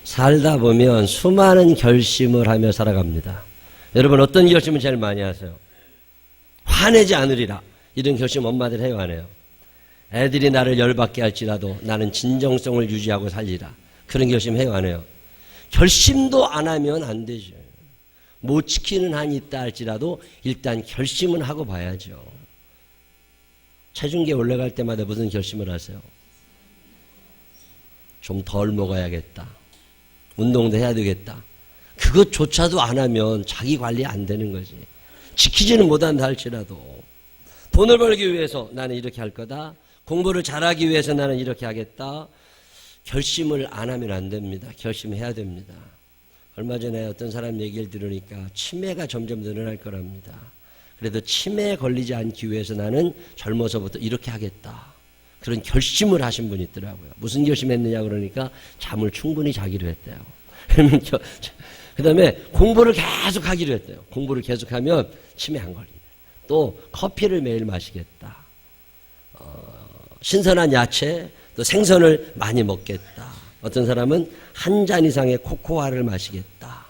살다 보면 수많은 결심을 하며 살아갑니다. 여러분 어떤 결심을 제일 많이 하세요? 화내지 않으리라. 이런 결심 엄마들 해요, 안 해요? 애들이 나를 열받게 할지라도 나는 진정성을 유지하고 살리라. 그런 결심 해요, 안 해요? 결심도 안 하면 안 되죠. 못 지키는 한이 있다 할지라도 일단 결심은 하고 봐야죠. 체중계 올라갈 때마다 무슨 결심을 하세요? 좀 덜 먹어야겠다. 운동도 해야 되겠다. 그것조차도 안 하면 자기 관리 안 되는 거지. 지키지는 못한다 할지라도 돈을 벌기 위해서 나는 이렇게 할 거다. 공부를 잘하기 위해서 나는 이렇게 하겠다. 결심을 안 하면 안 됩니다. 결심해야 됩니다. 얼마 전에 어떤 사람 얘기를 들으니까 치매가 점점 늘어날 거랍니다. 그래도 치매에 걸리지 않기 위해서 나는 젊어서부터 이렇게 하겠다. 그런 결심을 하신 분이 있더라고요. 무슨 결심했느냐 그러니까 잠을 충분히 자기로 했대요. 그 다음에 공부를 계속 하기로 했대요. 공부를 계속하면 치매 안 걸린다. 또 커피를 매일 마시겠다. 신선한 야채 또 생선을 많이 먹겠다. 어떤 사람은 한 잔 이상의 코코아를 마시겠다.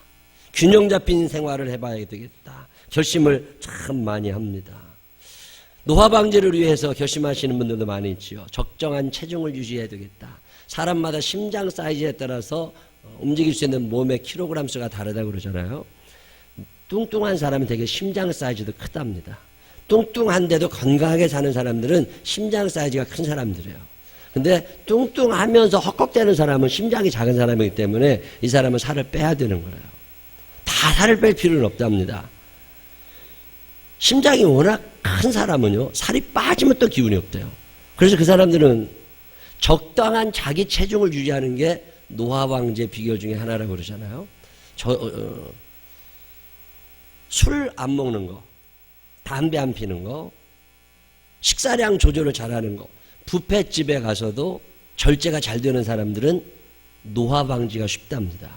균형 잡힌 생활을 해봐야 되겠다. 결심을 참 많이 합니다. 노화 방지를 위해서 결심하시는 분들도 많이 있지요. 적정한 체중을 유지해야 되겠다. 사람마다 심장 사이즈에 따라서 움직일 수 있는 몸의 킬로그램 수가 다르다고 그러잖아요. 뚱뚱한 사람은 되게 심장 사이즈도 크답니다. 뚱뚱한데도 건강하게 사는 사람들은 심장 사이즈가 큰 사람들이에요. 근데 뚱뚱하면서 헉헉대는 사람은 심장이 작은 사람이기 때문에 이 사람은 살을 빼야 되는 거예요. 다 살을 뺄 필요는 없답니다. 심장이 워낙 큰 사람은요, 살이 빠지면 또 기운이 없대요. 그래서 그 사람들은 적당한 자기 체중을 유지하는 게 노화방지의 비결 중에 하나라고 그러잖아요. 술 안 먹는 거, 담배 안 피는 거, 식사량 조절을 잘하는 거, 뷔페집에 가서도 절제가 잘 되는 사람들은 노화방지가 쉽답니다.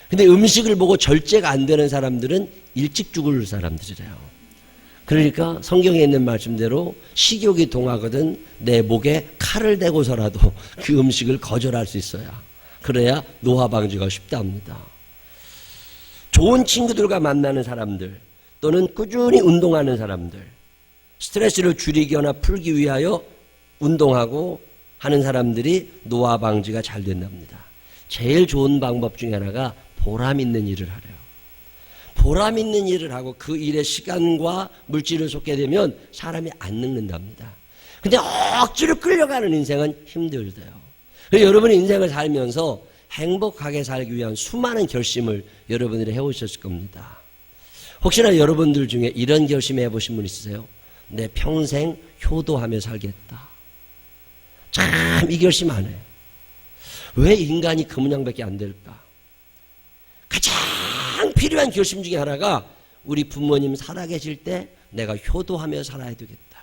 근데 음식을 보고 절제가 안 되는 사람들은 일찍 죽을 사람들이래요. 그러니까 성경에 있는 말씀대로 식욕이 동하거든 내 목에 칼을 대고서라도 그 음식을 거절할 수 있어야, 그래야 노화 방지가 쉽답니다. 좋은 친구들과 만나는 사람들 또는 꾸준히 운동하는 사람들, 스트레스를 줄이거나 풀기 위하여 운동하고 하는 사람들이 노화 방지가 잘 된답니다. 제일 좋은 방법 중에 하나가 보람 있는 일을 하래요. 보람 있는 일을 하고 그 일에 시간과 물질을 쏟게 되면 사람이 안 늙는답니다. 근데 억지로 끌려가는 인생은 힘들대요. 그래서 여러분이 인생을 살면서 행복하게 살기 위한 수많은 결심을 여러분들이 해오셨을 겁니다. 혹시나 여러분들 중에 이런 결심 해보신 분 있으세요? 내 평생 효도하며 살겠다. 참 이 결심 안 해요. 왜 인간이 그 모양밖에 안 될까? 가장 필요한 결심 중에 하나가 우리 부모님 살아계실 때 내가 효도하며 살아야 되겠다.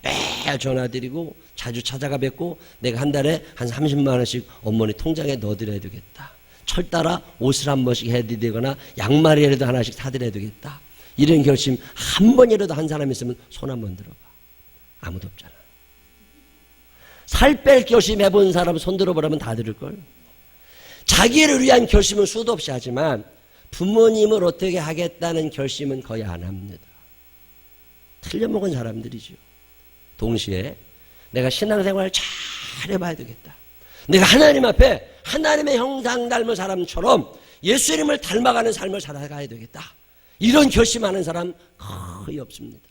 매일 전화드리고 자주 찾아가 뵙고 내가 한 달에 한 30만 원씩 어머니 통장에 넣어드려야 되겠다. 철따라 옷을 한 번씩 해드리거나 양말이라도 하나씩 사드려야 되겠다. 이런 결심 한 번이라도 한 사람 있으면 손 한 번 들어봐. 아무도 없잖아. 살 뺄 결심 해본 사람 손 들어보라면 다 들을걸. 자기를 위한 결심은 수도 없이 하지만 부모님을 어떻게 하겠다는 결심은 거의 안 합니다. 틀려먹은 사람들이죠. 동시에 내가 신앙생활을 잘 해봐야 되겠다. 내가 하나님 앞에 하나님의 형상 닮은 사람처럼 예수 이름을 닮아가는 삶을 살아가야 되겠다. 이런 결심하는 사람 거의 없습니다.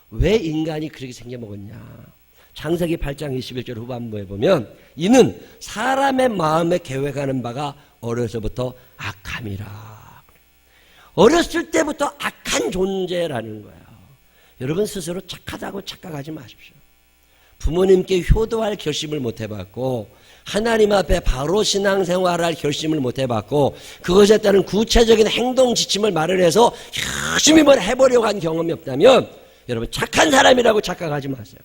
왜 인간이 그렇게 생겨먹었냐. 창세기 8장 21절 후반부에 보면 이는 사람의 마음에 계획하는 바가 어려서부터 악함이라. 어렸을 때부터 악한 존재라는 거예요. 여러분 스스로 착하다고 착각하지 마십시오. 부모님께 효도할 결심을 못 해봤고 하나님 앞에 바로 신앙생활할 결심을 못 해봤고 그것에 따른 구체적인 행동 지침을 마련해서 열심히 뭘 해보려고 한 경험이 없다면 여러분 착한 사람이라고 착각하지 마세요.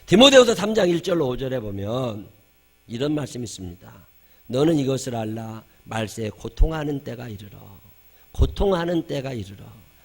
디모데후서 3장 1절로 5절에 보면 이런 말씀이 있습니다. 너는 이것을 알라. 말세에 고통하는 때가 이르러. 고통하는 때가 이르러.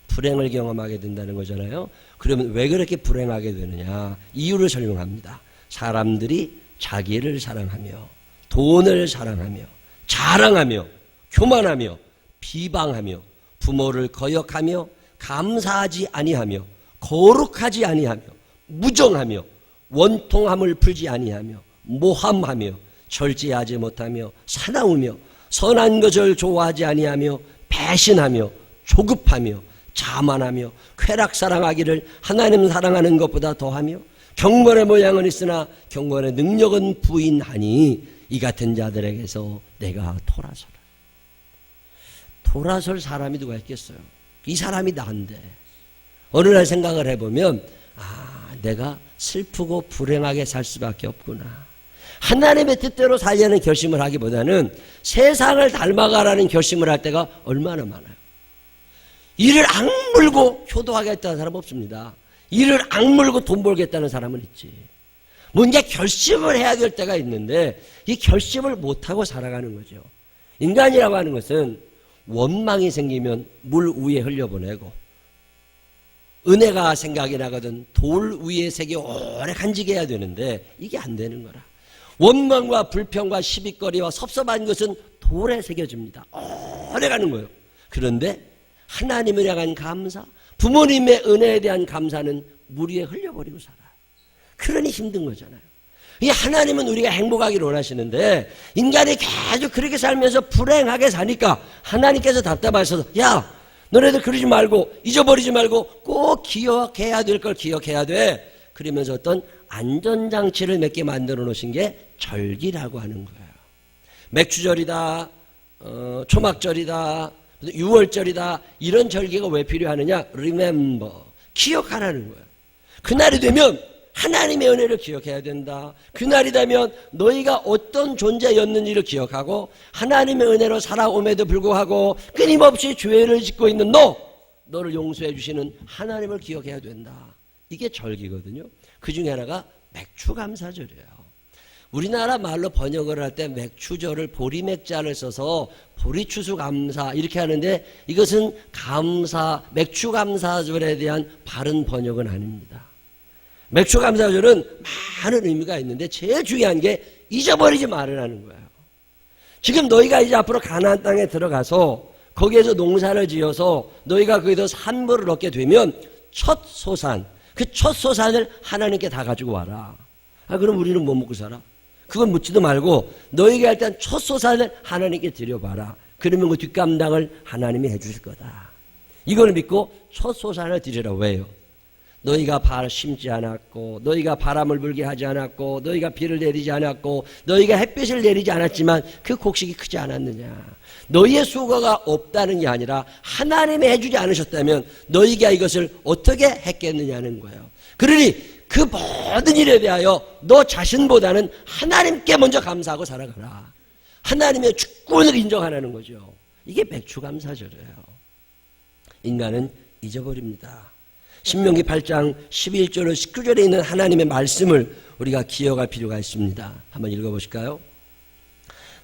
불행을 경험하게 된다는 거잖아요. 그러면 왜 그렇게 불행하게 되느냐. 이유를 설명합니다. 사람들이 자기를 사랑하며 돈을 사랑하며 자랑하며 교만하며 비방하며 부모를 거역하며 감사하지 아니하며 거룩하지 아니하며 무정하며 원통함을 풀지 아니하며 모함하며 절제하지 못하며 사나우며 선한 것을 좋아하지 아니하며 배신하며 조급하며 자만하며 쾌락 사랑하기를 하나님 사랑하는 것보다 더하며 경건의 모양은 있으나 경건의 능력은 부인하니 이 같은 자들에게서 내가 돌아서라. 돌아설 사람이 누가 있겠어요? 이 사람이 나인데 어느 날 생각을 해보면 내가 슬프고 불행하게 살 수밖에 없구나. 하나님의 뜻대로 살려는 결심을 하기보다는 세상을 닮아가라는 결심을 할 때가 얼마나 많아요. 이를 악물고 효도하겠다는 사람은 없습니다. 이를 악물고 돈 벌겠다는 사람은 있지. 뭔가 결심을 해야 될 때가 있는데 이 결심을 못하고 살아가는 거죠. 인간이라고 하는 것은 원망이 생기면 물 위에 흘려보내고 은혜가 생각이 나거든 돌 위에 새겨 오래 간직해야 해야 되는데 이게 안 되는 거라. 원망과 불평과 시비거리와 섭섭한 것은 돌에 새겨집니다. 오래 가는 거예요. 그런데 하나님을 향한 감사, 부모님의 은혜에 대한 감사는 물 위에 흘려버리고 살아요. 그러니 힘든 거잖아요. 이 하나님은 우리가 행복하기를 원하시는데 인간이 계속 그렇게 살면서 불행하게 사니까 하나님께서 답답하셔서 야 너네들 그러지 말고 잊어버리지 말고 꼭 기억해야 될 걸 기억해야 돼. 그러면서 어떤 안전장치를 몇 개 만들어 놓으신 게 절기라고 하는 거예요. 맥주절이다, 초막절이다, 유월절이다, 이런 절기가 왜 필요하느냐? Remember, 기억하라는 거예요. 그날이 되면 하나님의 은혜를 기억해야 된다. 그날이 되면 너희가 어떤 존재였는지를 기억하고 하나님의 은혜로 살아옴에도 불구하고 끊임없이 죄를 짓고 있는 너를 용서해 주시는 하나님을 기억해야 된다. 이게 절기거든요. 그 중에 하나가 맥추감사절이에요. 우리나라 말로 번역을 할 때 맥추절을 보리맥자를 써서 보리추수감사 이렇게 하는데 이것은 맥추감사절에 대한 바른 번역은 아닙니다. 맥추감사절은 많은 의미가 있는데 제일 중요한 게 잊어버리지 말으라는 거예요. 지금 너희가 이제 앞으로 가나안 땅에 들어가서 거기에서 농사를 지어서 너희가 거기서 산물을 얻게 되면 첫 소산, 그 첫 소산을 하나님께 다 가지고 와라. 그럼 우리는 뭐 먹고 살아? 그건 묻지도 말고 너희가 일단 첫 소산을 하나님께 드려봐라. 그러면 그 뒷감당을 하나님이 해주실 거다. 이걸 믿고 첫 소산을 드리라. 왜요? 너희가 발 심지 않았고 너희가 바람을 불게 하지 않았고 너희가 비를 내리지 않았고 너희가 햇빛을 내리지 않았지만 그 곡식이 크지 않았느냐. 너희의 수고가 없다는 게 아니라 하나님이 해주지 않으셨다면 너희가 이것을 어떻게 했겠느냐는 거예요. 그러니 그 모든 일에 대하여 너 자신보다는 하나님께 먼저 감사하고 살아가라. 하나님의 주권을 인정하라는 거죠. 이게 맥추감사절이에요. 인간은 잊어버립니다. 신명기 8장 11절 19절에 있는 하나님의 말씀을 우리가 기억할 필요가 있습니다. 한번 읽어보실까요?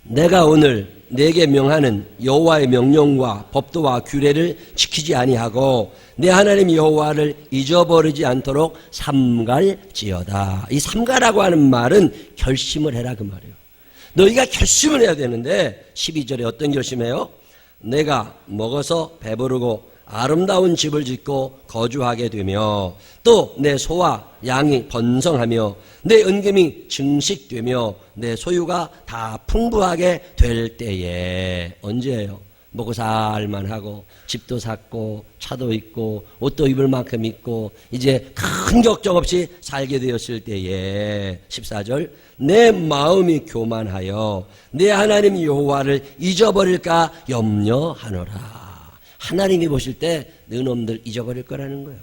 내가 오늘 내게 명하는 여호와의 명령과 법도와 규례를 지키지 아니하고 내 하나님 여호와를 잊어버리지 않도록 삼갈지어다. 이 삼가라고 하는 말은 결심을 해라 그 말이에요. 너희가 결심을 해야 되는데 12절에 어떤 결심해요? 내가 먹어서 배부르고 아름다운 집을 짓고 거주하게 되며 또 내 소와 양이 번성하며 내 은금이 증식되며 내 소유가 다 풍부하게 될 때에. 언제예요? 먹고 살만하고 집도 샀고 차도 있고 옷도 입을 만큼 있고 이제 큰 걱정 없이 살게 되었을 때에. 14절 내 마음이 교만하여 내 하나님 여호와를 잊어버릴까 염려하노라. 하나님이 보실 때 너놈들 잊어버릴 거라는 거예요.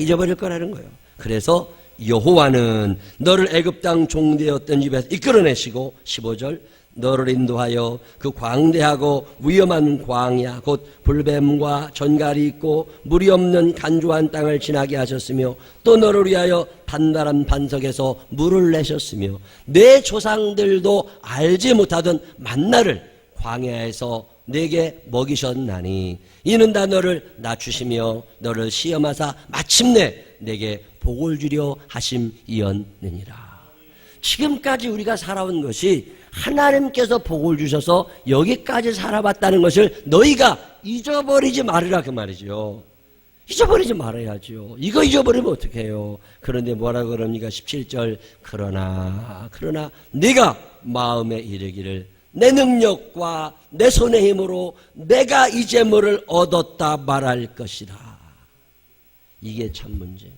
잊어버릴 거라는 거예요. 그래서 여호와는 너를 애굽 땅 종되었던 집에서 이끌어내시고 15절 너를 인도하여 그 광대하고 위험한 광야 곧 불뱀과 전갈이 있고 물이 없는 간조한 땅을 지나게 하셨으며 또 너를 위하여 단단한 반석에서 물을 내셨으며 내 조상들도 알지 못하던 만나를 광야에서 내게 먹이셨나니 이는 다 너를 낮추시며 너를 시험하사 마침내 내게 복을 주려 하심이었느니라. 지금까지 우리가 살아온 것이 하나님께서 복을 주셔서 여기까지 살아봤다는 것을 너희가 잊어버리지 말으라 그 말이죠. 잊어버리지 말아야죠. 이거 잊어버리면 어떻게 해요? 그런데 뭐라 그럽니까? 17절 그러나 네가 마음에 이르기를 내 능력과 내 손의 힘으로 내가 이 재물을 얻었다 말할 것이라. 이게 참 문제예요.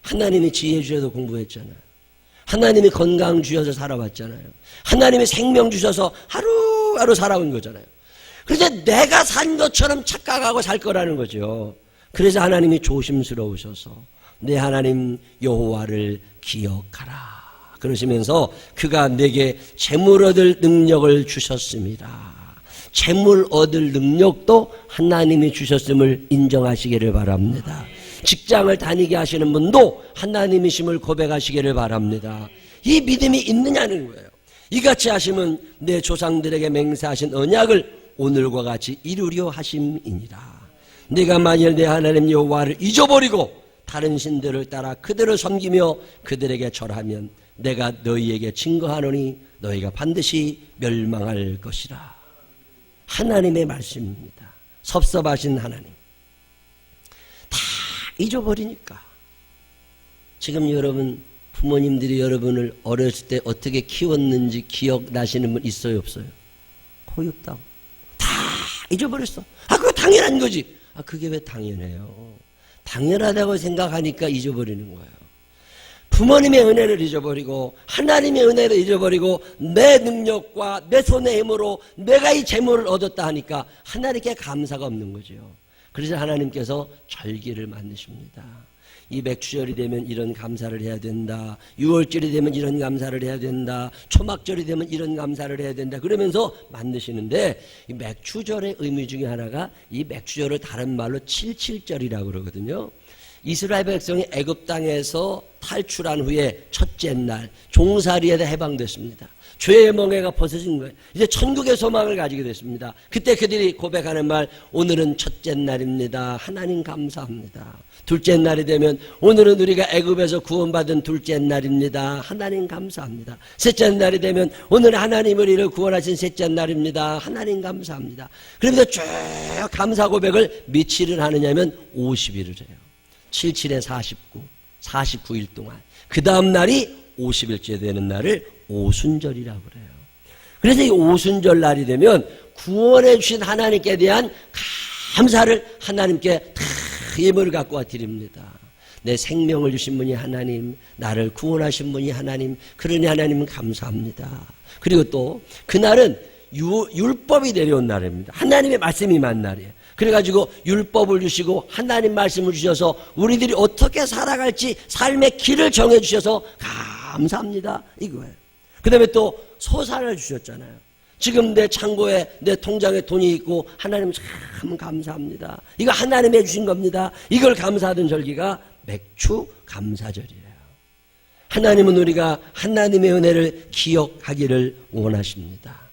하나님이 지혜 주셔서 공부했잖아요. 하나님이 건강 주셔서 살아왔잖아요. 하나님이 생명 주셔서 하루하루 살아온 거잖아요. 그래서 내가 산 것처럼 착각하고 살 거라는 거죠. 그래서 하나님이 조심스러우셔서 내 하나님 여호와를 기억하라 그러시면서 그가 내게 재물 얻을 능력을 주셨습니다. 재물 얻을 능력도 하나님이 주셨음을 인정하시기를 바랍니다. 직장을 다니게 하시는 분도 하나님이심을 고백하시기를 바랍니다. 이 믿음이 있느냐는 거예요. 이같이 하시면 내 조상들에게 맹세하신 언약을 오늘과 같이 이루려 하심이니라. 네가 만일 내 하나님 여호와를 잊어버리고 다른 신들을 따라 그들을 섬기며 그들에게 절하면 내가 너희에게 증거하노니 너희가 반드시 멸망할 것이라. 하나님의 말씀입니다. 섭섭하신 하나님. 다 잊어버리니까. 지금 여러분 부모님들이 여러분을 어렸을 때 어떻게 키웠는지 기억나시는 분 있어요 없어요? 거의 없다고. 다 잊어버렸어. 그거 당연한 거지. 그게 왜 당연해요? 당연하다고 생각하니까 잊어버리는 거예요. 부모님의 은혜를 잊어버리고 하나님의 은혜를 잊어버리고 내 능력과 내 손의 힘으로 내가 이 재물을 얻었다 하니까 하나님께 감사가 없는 거죠. 그래서 하나님께서 절기를 만드십니다. 이 맥추절이 되면 이런 감사를 해야 된다. 6월절이 되면 이런 감사를 해야 된다. 초막절이 되면 이런 감사를 해야 된다. 그러면서 만드시는데 이 맥추절의 의미 중에 하나가 이 맥추절을 다른 말로 77절이라고 그러거든요. 이스라엘 백성이 애굽 땅에서 탈출한 후에 첫째 날 종살이에 해방됐습니다. 죄의 멍에가 벗어진 거예요. 이제 천국의 소망을 가지게 됐습니다. 그때 그들이 고백하는 말, 오늘은 첫째 날입니다. 하나님 감사합니다. 둘째 날이 되면 오늘은 우리가 애굽에서 구원받은 둘째 날입니다. 하나님 감사합니다. 셋째 날이 되면 오늘 하나님 우리를 구원하신 셋째 날입니다. 하나님 감사합니다. 그러면서 쭉 감사 고백을 며칠을 하느냐면 50일을 해요. 77에 49, 49일 동안. 그 다음 날이 50일째 되는 날을 오순절이라고 그래요. 그래서 이 오순절 날이 되면 구원해 주신 하나님께 대한 감사를 하나님께 다 예물을 갖고 와 드립니다. 내 생명을 주신 분이 하나님, 나를 구원하신 분이 하나님, 그러니 하나님은 감사합니다. 그리고 또 그날은 율법이 내려온 날입니다. 하나님의 말씀이 임한 날이에요. 그래가지고 율법을 주시고 하나님 말씀을 주셔서 우리들이 어떻게 살아갈지 삶의 길을 정해주셔서 감사합니다 이거예요. 그 다음에 또 소산을 주셨잖아요. 지금 내 창고에 내 통장에 돈이 있고 하나님 참 감사합니다. 이거 하나님이 해주신 겁니다. 이걸 감사하던 절기가 맥추 감사절이에요. 하나님은 우리가 하나님의 은혜를 기억하기를 원하십니다.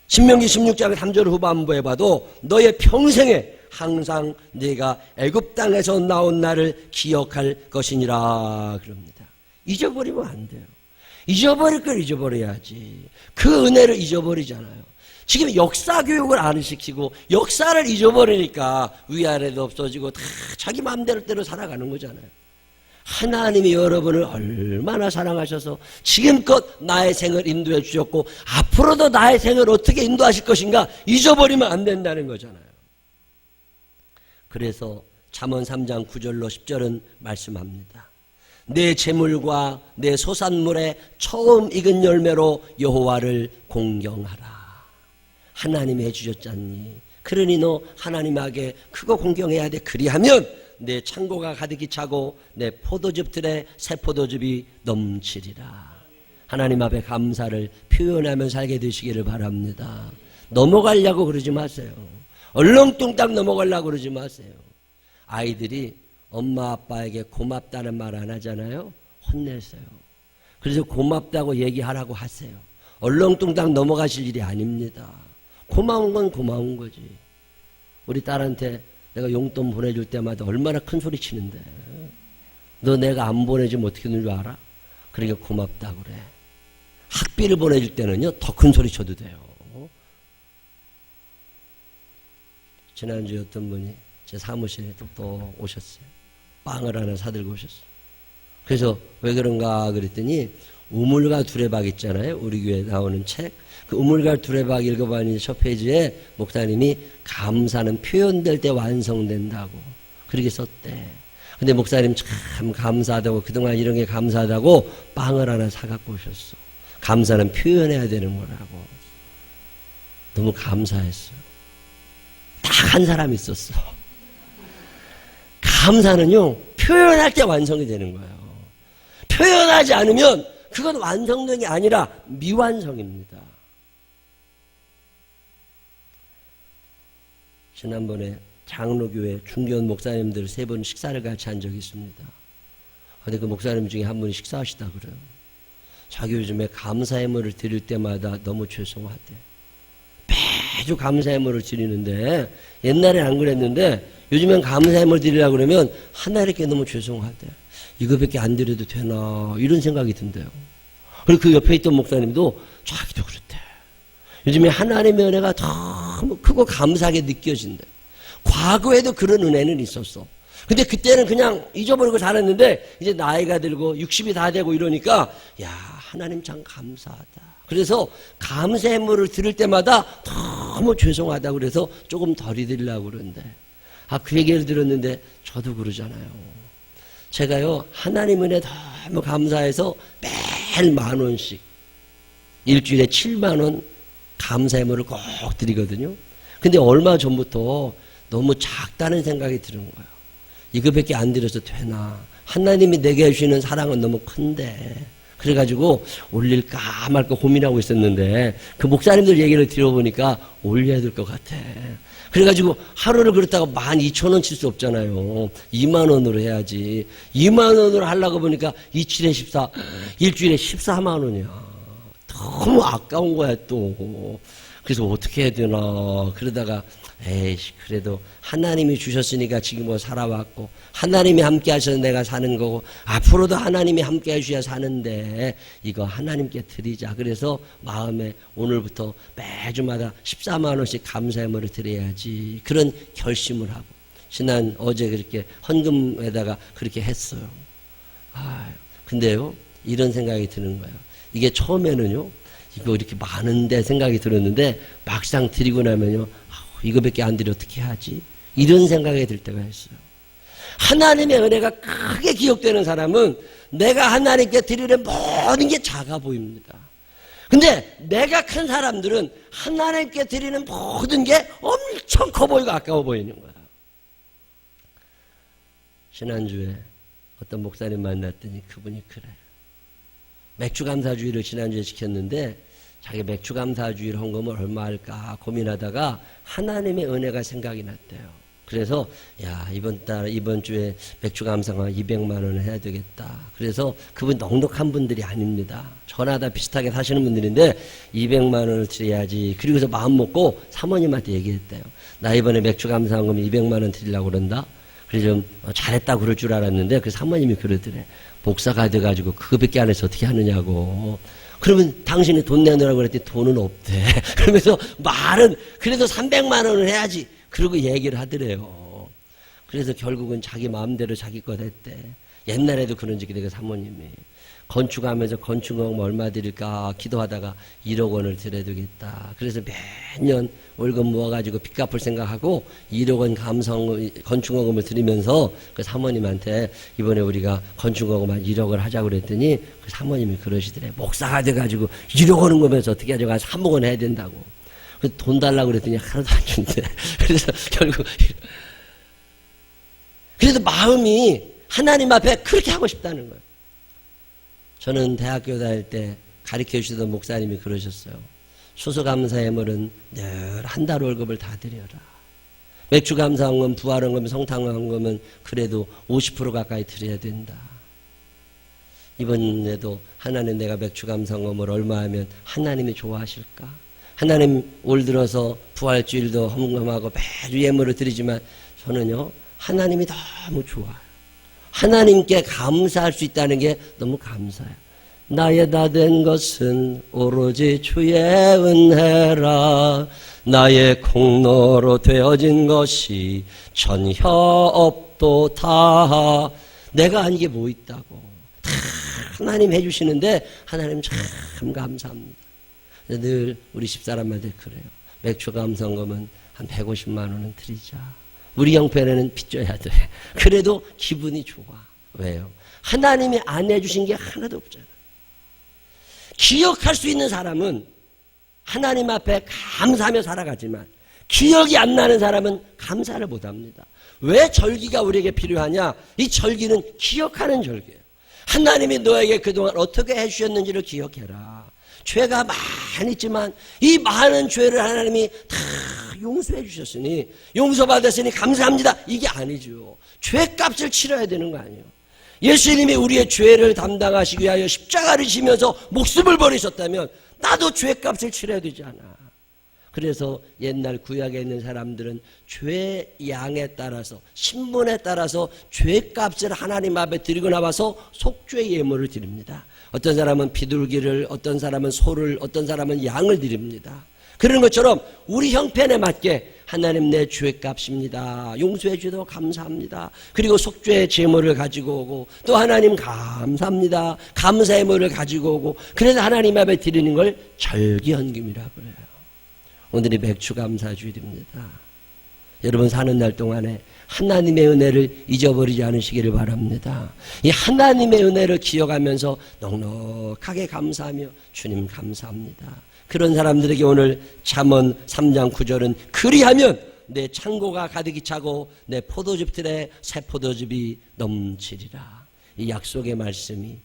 신명기 16장 3절 후반부에 봐도 너의 평생에 항상 네가 애굽 땅에서 나온 날을 기억할 것이니라 그럽니다. 잊어버리면 안 돼요. 잊어버릴 걸 잊어버려야지. 그 은혜를 잊어버리잖아요. 지금 역사 교육을 안 시키고 역사를 잊어버리니까 위아래도 없어지고 다 자기 마음대로 살아가는 거잖아요. 하나님이 여러분을 얼마나 사랑하셔서 지금껏 나의 생을 인도해 주셨고 앞으로도 나의 생을 어떻게 인도하실 것인가 잊어버리면 안 된다는 거잖아요. 그래서 잠언 3장 9절로 10절은 말씀합니다. 내 재물과 내 소산물의 처음 익은 열매로 여호와를 공경하라. 하나님이 해주셨잖니. 그러니 너 하나님에게 그거 공경해야 돼. 그리하면 내 창고가 가득히 차고 내 포도즙 틀에 새 포도즙이 넘치리라. 하나님 앞에 감사를 표현하며 살게 되시기를 바랍니다. 넘어가려고 그러지 마세요. 얼렁뚱땅 넘어가려고 그러지 마세요. 아이들이 엄마 아빠에게 고맙다는 말 안 하잖아요. 혼내세요. 그래서 고맙다고 얘기하라고 하세요. 얼렁뚱땅 넘어가실 일이 아닙니다. 고마운 건 고마운 거지. 우리 딸한테 내가 용돈 보내줄 때마다 얼마나 큰 소리 치는데 너 내가 안 보내주면 어떻게 되는 줄 알아? 그러니까 고맙다고 그래. 학비를 보내줄 때는요, 더 큰 소리 쳐도 돼요. 지난주에 어떤 분이 제 사무실에 또 오셨어요. 빵을 하나 사들고 오셨어요. 그래서 왜 그런가 그랬더니 우물과 두레박 있잖아요. 우리 교회에 나오는 책. 그 우물과 두레박 읽어봤는데 첫 페이지에 목사님이 감사는 표현될 때 완성된다고 그렇게 썼대. 근데 목사님 참 감사하다고 그동안 이런 게 감사하다고 빵을 하나 사갖고 오셨어. 감사는 표현해야 되는 거라고. 너무 감사했어요. 딱 한 사람이 있었어. 감사는요, 표현할 때 완성이 되는 거예요. 표현하지 않으면 그건 완성된 게 아니라 미완성입니다. 지난번에 장로교회 중견 목사님들 3분 식사를 같이 한 적이 있습니다. 근데 그 목사님 중에 한 분이 식사하시다 그래요. 자기 요즘에 감사의물을 드릴 때마다 너무 죄송하대. 매주 감사의물을 드리는데 옛날엔 안 그랬는데 요즘엔 감사의물 드리려고 그러면 하나님께 너무 죄송하대. 이거밖에 안 드려도 되나 이런 생각이 든대요. 그리고 그 옆에 있던 목사님도 자기도 그랬대. 요즘에 하나님의 은혜가 너무 크고 감사하게 느껴진대. 과거에도 그런 은혜는 있었어. 근데 그때는 그냥 잊어버리고 살았는데 이제 나이가 들고 60이 다 되고 이러니까 야, 하나님 참 감사하다. 그래서 감사의 물을 들을 때마다 너무 죄송하다 그래서 조금 덜 드리려고 그러는데 그 얘기를 들었는데 저도 그러잖아요. 제가요, 하나님 은혜 너무 감사해서 매일 10,000원씩 일주일에 70,000원 감사의 물을 꼭 드리거든요. 근데 얼마 전부터 너무 작다는 생각이 드는 거예요. 이거밖에 안 드려서 되나. 하나님이 내게 주시는 사랑은 너무 큰데. 그래가지고 올릴까 말까 고민하고 있었는데 그 목사님들 얘기를 들어보니까 올려야 될 것 같아. 그래가지고 하루를 그렇다고 12,000원 칠 수 없잖아요. 20,000원으로 해야지. 20,000원으로 하려고 보니까 27에 14, 일주일에 140,000원이야. 너무 아까운 거야 또. 그래서 어떻게 해야 되나 그러다가 에이씨 그래도 하나님이 주셨으니까 지금 뭐 살아왔고 하나님이 함께 하셔서 내가 사는 거고 앞으로도 하나님이 함께 해주셔야 사는데 이거 하나님께 드리자. 그래서 마음에 오늘부터 매주마다 140,000원씩 감사의 물을 드려야지 그런 결심을 하고 어제 그렇게 헌금에다가 그렇게 했어요. 근데요 이런 생각이 드는 거예요. 이게 처음에는요 이거 이렇게 많은데 생각이 들었는데 막상 드리고 나면요 이거밖에 안 드려 어떻게 하지? 이런 생각이 들 때가 있어요. 하나님의 은혜가 크게 기억되는 사람은 내가 하나님께 드리는 모든 게 작아 보입니다. 근데 내가 큰 사람들은 하나님께 드리는 모든 게 엄청 커 보이고 아까워 보이는 거야. 지난주에 어떤 목사님 만났더니 그분이 그래. 맥주감사주의를 지난주에 지켰는데 자기 맥주감사주의를 헌금을 얼마 할까 고민하다가 하나님의 은혜가 생각이 났대요. 그래서 야 이번 주에 맥주감사가 200,000원을 해야 되겠다. 그래서 그분 넉넉한 분들이 아닙니다. 저나 다 비슷하게 사시는 분들인데 200,000원을 드려야지. 그리고서 마음 먹고 사모님한테 얘기했대요. 나 이번에 맥주감사 헌금 200,000원 드리려고 그런다. 그래서 좀 잘했다고 그럴 줄 알았는데 그 사모님이 그러더래. 목사가 돼가지고 그거밖에 안 해서 어떻게 하느냐고. 그러면 당신이 돈 내놓으라고 그랬더니 돈은 없대. 그러면서 말은 그래도 300,000원을 해야지. 그러고 얘기를 하더래요. 그래서 결국은 자기 마음대로 자기 것 했대. 옛날에도 그런 적이 되고 사모님이. 건축하면서 건축금 얼마 드릴까 기도하다가 1억 원을 드려야 되겠다. 그래서 매년 월급 모아가지고 빚 갚을 생각하고 1억 원 건축금을 드리면서 그 사모님한테 이번에 우리가 건축금 한 1억을 하자고 그랬더니 그 사모님이 그러시더래. 목사가 돼가지고 1억 원은 거면서 어떻게 하자고 한 3억 원 해야 된다고. 돈 달라고 그랬더니 하나도 안 준대. 그래서 결국 그래도 마음이 하나님 앞에 그렇게 하고 싶다는 거예요. 저는 대학교 다닐 때 가르쳐 주시던 목사님이 그러셨어요. 수소감사예물은 늘 한 달 월급을 다 드려라. 맥주감사헌금, 부활헌금, 성탕헌금은 그래도 50% 가까이 드려야 된다. 이번에도 하나님 내가 맥주감사헌금을 얼마 하면 하나님이 좋아하실까? 하나님 올 들어서 부활주일도 헌금하고 매주 예물을 드리지만 저는요 하나님이 너무 좋아요. 하나님께 감사할 수 있다는 게 너무 감사해요. 나의 다 된 것은 오로지 주의 은혜라. 나의 공로로 되어진 것이 전혀 없도다. 내가 아닌 게 뭐 있다고. 다 하나님 해주시는데 하나님 참 감사합니다. 늘 우리 집사람한테 그래요. 맥주 감성금은 한 150만 원은 드리자. 우리 형편에는 빚져야 돼. 그래도 기분이 좋아. 왜요? 하나님이 안 해주신 게 하나도 없잖아. 기억할 수 있는 사람은 하나님 앞에 감사하며 살아가지만 기억이 안 나는 사람은 감사를 못합니다. 왜 절기가 우리에게 필요하냐? 이 절기는 기억하는 절기예요. 하나님이 너에게 그동안 어떻게 해주셨는지를 기억해라. 죄가 많이 있지만 이 많은 죄를 하나님이 다 용서해 주셨으니, 용서받았으니 감사합니다, 이게 아니죠. 죄값을 치러야 되는 거 아니에요. 예수님이 우리의 죄를 담당하시기 위하여 십자가를 지면서 목숨을 버리셨다면 나도 죄값을 치러야 되지 않아. 그래서 옛날 구약에 있는 사람들은 죄 양에 따라서, 신분에 따라서 죄값을 하나님 앞에 드리고 나와서 속죄 예물을 드립니다. 어떤 사람은 비둘기를, 어떤 사람은 소를, 어떤 사람은 양을 드립니다. 그런 것처럼 우리 형편에 맞게 하나님 내 죄값입니다, 용서해 주셔서 감사합니다, 그리고 속죄의 제물을 가지고 오고, 또 하나님 감사합니다, 감사의 물을 가지고 오고, 그래서 하나님 앞에 드리는 걸 절기헌금이라고 그래요. 오늘이 맥주감사주일입니다. 여러분 사는 날 동안에 하나님의 은혜를 잊어버리지 않으시기를 바랍니다. 이 하나님의 은혜를 기억하면서 넉넉하게 감사하며 주님 감사합니다. 그런 사람들에게 오늘 잠언 3장 9절은 그리하면 내 창고가 가득히 차고 내 포도즙 틀에 새 포도즙이 넘치리라. 이 약속의 말씀이,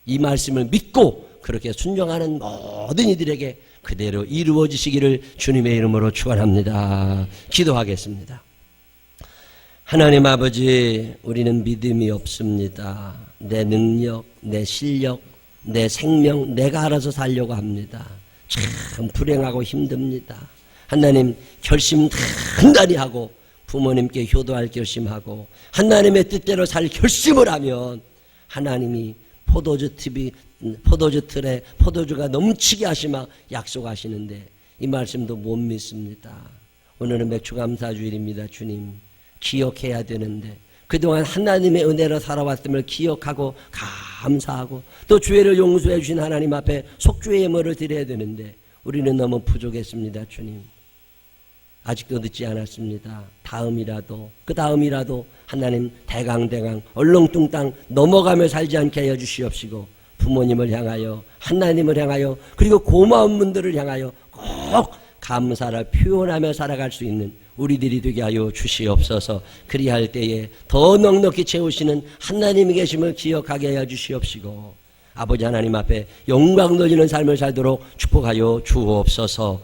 이 말씀을 믿고 그렇게 순종하는 모든 이들에게 그대로 이루어지시기를 주님의 이름으로 축원합니다. 기도하겠습니다. 하나님 아버지, 우리는 믿음이 없습니다. 내 능력, 내 실력, 내 생명, 내가 알아서 살려고 합니다. 참 불행하고 힘듭니다. 하나님, 결심 단단히 하고 부모님께 효도할 결심하고 하나님의 뜻대로 살 결심을 하면 하나님이 포도주 틀에 포도주가 넘치게 하시마 약속하시는데 이 말씀도 못 믿습니다. 오늘은 맥주감사주일입니다. 주님, 기억해야 되는데 그동안 하나님의 은혜로 살아왔음을 기억하고 감사하고 또 죄를 용서해 주신 하나님 앞에 속죄의 예물을 드려야 되는데 우리는 너무 부족했습니다. 주님, 아직도 늦지 않았습니다. 다음이라도 그 다음이라도 하나님 대강대강 얼렁뚱땅 넘어가며 살지 않게 하여 주시옵시고, 부모님을 향하여, 하나님을 향하여, 그리고 고마운 분들을 향하여 꼭 감사를 표현하며 살아갈 수 있는 우리들이 되게 하여 주시옵소서. 그리할 때에 더 넉넉히 채우시는 하나님이 계심을 기억하게 하여 주시옵시고, 아버지 하나님 앞에 영광 돌리는 삶을 살도록 축복하여 주옵소서.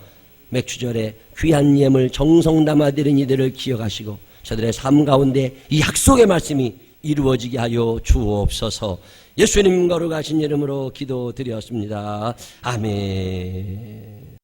맥주절에 귀한 예물 정성 담아 드린 이들을 기억하시고 저들의 삶 가운데 이 약속의 말씀이 이루어지게 하여 주옵소서. 예수님 거룩하신 이름으로 기도드렸습니다. 아멘.